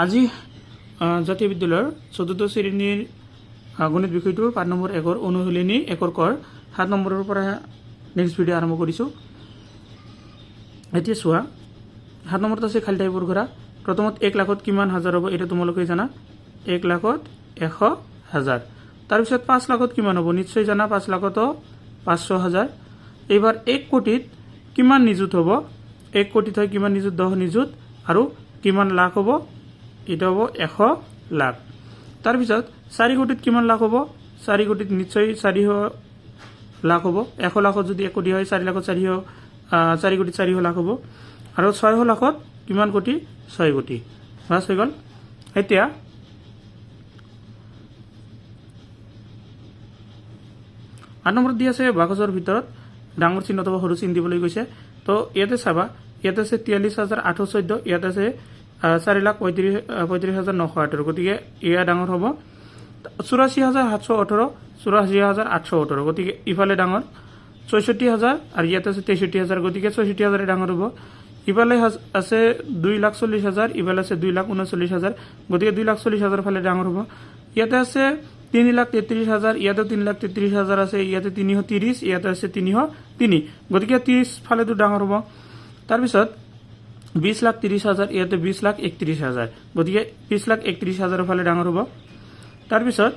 আজি জাতীয় বিদ্যালয়ৰ ৪ৰ্থ শ্ৰেণীৰ গণিত বিষয়টোৰ ৫ নম্বৰ একৰ অনুশীলনী একৰ কৰ ৭ নম্বৰৰ পৰা নেক্সট ভিডিঅ' আৰম্ভ কৰিছোঁ। এতিয়া চোৱা ৭ নম্বৰত আছে খালী ঠাইবোৰ ঘূৰা। প্ৰথমত ১ লাখত কিমান হাজাৰ হ'ব এটা তোমালোকে জানা। ১ লাখত ১০০,০০০। তাৰপিছত ৫ লাখত কিমান হ'ব নিশ্চয় জানা। ৫ লাখতো ৫০০,০০০। এইবাৰ ১ কোটিত কিমান নিযুত হ'ব। ১ কোটিত হয় কিমান নিযুত ১০ নিযুত আৰু কিমান লাখ হ'ব এটা হ'ব ১০০ লাখ। তাৰপিছত ৪ কোটিত কিমান লাখ হ'ব ৪ কোটিত নিশ্চয় ৪০০ লাখ হ'ব। ১০০ লাখত যদি ১ কোটি হয় ৪ লাখত ৪ কোটিত ৪০০ লাখ হ'ব আৰু ৬০০ লাখত কিমান কোটি ৬ কোটি বাছ হৈ গ'ল। এতিয়া ৮ নম্বৰত দি আছে বাকচৰ ভিতৰত ডাঙৰ চিহ্ন অথবা সৰু চিহ্ন দিবলৈ গৈছে। তো ইয়াতে চাবা ইয়াতে আছে ৪৩,৮১৪, ইয়াতে আছে ৪,৩৫,৯১৮। গতিকে এয়া ডাঙৰ হ'ব ৮৪,৭১৮, ৮৪,৮১৮। গতিকে ইফালে ডাঙৰ ৬৪,০০০ আৰু ইয়াতে আছে ৬৩,০০০। গতিকে ৬৪,০০০ ডাঙৰ হ'ব। ইফালে আছে ২,৪০,০০০, ইফালে আছে ২,৩৯,০০০। গতিকে ২,৪০,০০০ ফালে ডাঙৰ হ'ব। ইয়াতে আছে ৩,৩৩,০০০, ইয়াতে ৩,৩৩,০০০ আছে, ইয়াতে ৩৩০, ইয়াতে আছে ৩০৩। গতিকে ৩০ ফালেতো ডাঙৰ হ'ব। তাৰপিছত ২০,৩০,০০০, ইয়াতে ২০,৩১,০০০। গতিকে ২০,৩১,০০০ ফালে ডাঙৰ হ'ব। তাৰপিছত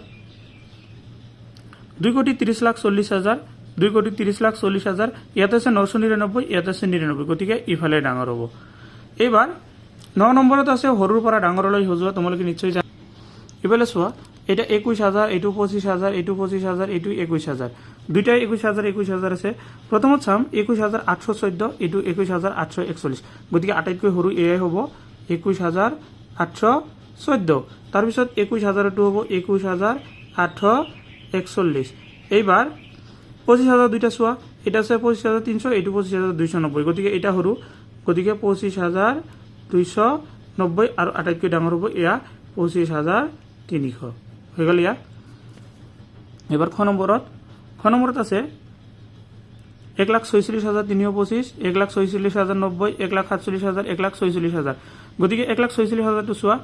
২,৩০,৪০,০০০, ২,৩০,৪০,০০০, ইয়াতে আছে ৯৯৯, ইয়াতে আছে ৯৯। গতিকে ইফালে ডাঙৰ হ'ব। এইবাৰ ৯ নম্বৰত আছে সৰুৰ পৰা ডাঙৰলৈ সজোৱা। তোমালোকে নিশ্চয় জানা। ইফালে চোৱা এটা ২১,০০০, এইটো ২৫,০০০, এইটো ২৫,০০০, এইটো ২১,০০০। দুইটাই ২১,০০০, ২১,০০০ আছে। প্ৰথমত চাম ২১,৮১৪, এইটো ২১,৮৪১। গতিকে আটাইতকৈ সৰু এয়াই হ'ব ২১,৮১৪। তাৰপিছত ২১,০০০টো হ'ব ২১,৮৪১। এইবাৰ ২৫,০০০ দুইটা চোৱা, এটা আছে ২৫,৩০০, এইটো ২৫,২৯০। গতিকে এটা সৰু। গতিকে ২৫,২৯০ আৰু আটাইতকৈ ডাঙৰ হ'ব এয়া ২৫,৩০০ হৈ গ'ল ইয়াত। এবাৰ খ নম্বৰত আছে ১,৪৬,৩২৫, ১,৪৬,০৯০, ১,৪৭,০০০, ১,৪৬,০০০। গতিকে ১,৪৬,০০০টো চোৱা,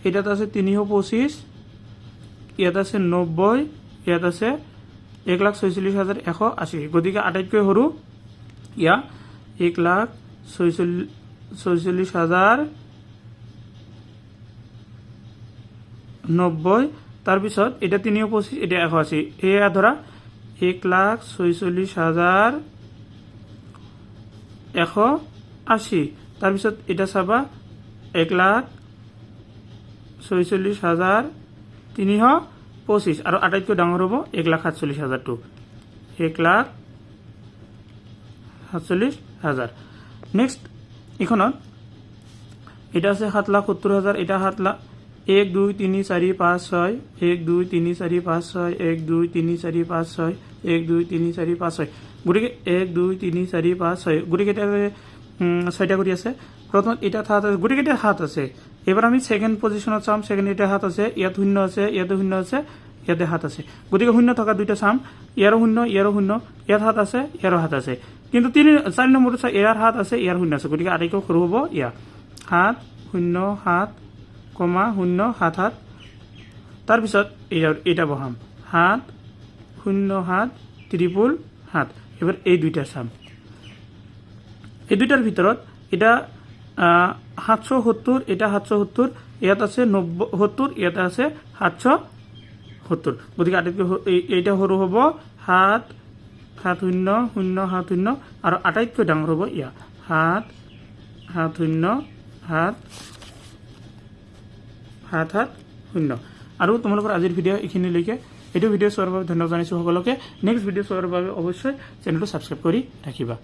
এটাত আছে ৩২৫, ইয়াত আছে ৯০, ইয়াত আছে ১,৪৬,১৮০। গতিকে আটাইতকৈ সৰু ইয়া ১,৪৬,০৯০। তাৰপিছত এটা ৩২৫, এটা ১৮০। এয়া ধৰা ১,৪৬,১৮০। তাৰপিছত এটা চাবা ১,৪৬,৩২৫ আৰু আটাইতকৈ ডাঙৰ হ'ব ১,৪৭,০০০টো ১,৪৭,০০০। নেক্সট এইখনত এটা আছে ৭,৭০,০০০, এটা ৭ লাখ। ১ ২ ৩ ৪ ৫ ৬, ১ ২ ৩ ৪ ৫ ৬, ১ ২ ৩ ৪ ৫ ৬, ১ ২ ৩ ৪ ৫ ৬। গতিকে ১ ২ ৩ ৪ ৫ ৬ গোটেইকেইটা ৬টা কৰি আছে। প্ৰথমত এটা হাত আছে, গোটেইকেইটা হাত আছে। এইবাৰ আমি ছেকেণ্ড পজিশ্যনত চাম। ছেকেণ্ড এটা হাত আছে, ইয়াত শূন্য আছে, ইয়াতে শূন্য আছে, ইয়াতে হাত আছে। গতিকে শূন্য থকা দুইটা চাম। ইয়াৰো শূন্য, ইয়াৰো শূন্য, ইয়াত হাত আছে, ইয়াৰো হাত আছে। কিন্তু ৪ নম্বৰটো চাই ইয়াৰ হাত আছে, ইয়াৰ শূন্য আছে। গতিকে আটাইতকৈ সৰু হ'ব ইয়া ৭ ০ ৭ কমা ০ ৭ ৭। তাৰপিছত এইটা বহাম ৭ ০ ৭ ত্ৰিপুল ৭। এবাৰ এই দুইটা চাম। এই দুইটাৰ ভিতৰত এটা ৭৭০, এটা ৭৭০, ইয়াত আছে ৭০, ইয়াতে আছে ৭৭০। গতিকে আটাইতকৈ এইটা সৰু হ'ব ৭ ৭ ০ ০ ৭ ০ আৰু আটাইতকৈ ডাঙৰ হ'ব ইয়া ৭ ৭ ০ ৭ ৭ ৭ ০। আৰু তোমালোকৰ আজিৰ ভিডিঅ' এইখিনিলৈকে। এইটো ভিডিঅ' চোৱাৰ বাবে ধন্যবাদ জনাইছোঁ সকলোকে। নেক্সট ভিডিঅ' চোৱাৰ বাবে অৱশ্যই চেনেলটো ছাবস্ক্ৰাইব কৰি ৰাখিবা।